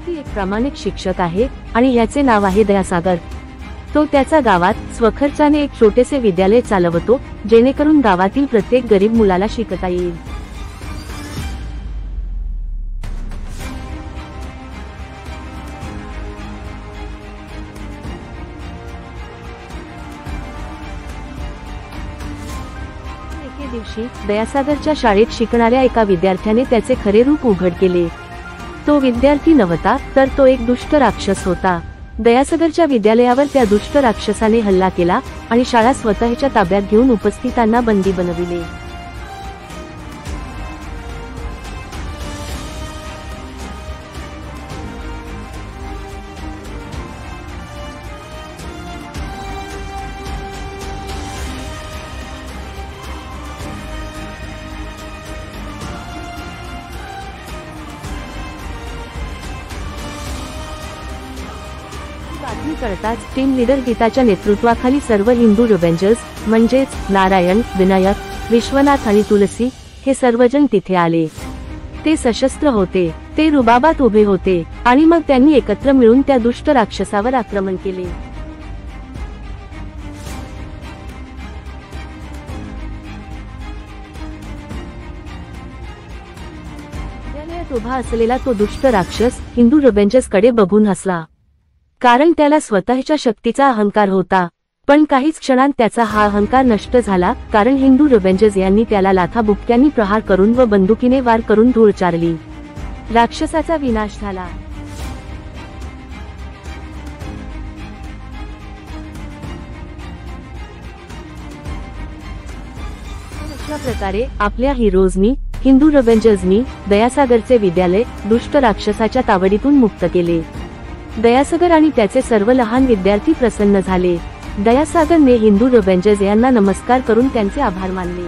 विद्यार्थी एक प्रामाणिक शिक्षक आहे आणि ह्याचे नाव आहे दयासागर। तो त्याच्या गावात स्वखर्चाने एक छोटेसे विद्यालय चालवतो, जेणेकरून गावातील प्रत्येक गरीब मुलाला शिकता येईल। एके दिवशी दयासागरच्या शाळेत शिकणाऱ्या एका विद्यार्थ्याने त्याचे खरे रूप उघड केले। तो विद्यार्थी नव्हता, तर तो एक दुष्ट राक्षस होता। दयासागरच्या विद्यालयावर त्या दुष्ट राक्षसाने हल्ला केला आणि शाळा स्वतःच्या ताब्यात घेऊन उपस्थितांना बंदी बनविले। बातमी कळताच टीम लीडर गीताच्या नेतृत्वाखाली सर्व हिंदू रिव्हेंजर्स म्हणजेच नारायण, विनायक, विश्वनाथ आणि तुलसी हे सर्वजण तिथे आले। ते सशस्त्र होते, ते रुबाबात उभे होते आणि मग त्यांनी एकत्र मिळून त्या दुष्ट राक्षसावर आक्रमण केले। विद्यालयात उभा असलेला तो दुष्ट राक्षस हिंदू रिव्हेंजर्स कडे बघून हसला, कारण त्याला स्वतःच्या शक्तीचा अहंकार होता। पण काहीच क्षणांत त्याचा हा अहंकार नष्ट झाला, कारण हिंदू रिव्हेंजर्स यांनी त्याला लाथाबुक्क्यांनी प्रहार करून व बंदुकीने वार करून धूळ चारली। राक्षसाचा विनाश झाला। अशा प्रकारे आपल्या हिरोजनी, हिंदू रिव्हेंजर्सनी दयासागरचे विद्यालय दुष्ट राक्षसाच्या तावडीतून मुक्त केले। दयासागर आणि त्याचे सर्व लहान विद्यार्थी प्रसन्न झाले। दयासागरने हिंदू रिव्हेंजर्स यांना नमस्कार करून त्यांचे आभार मानले।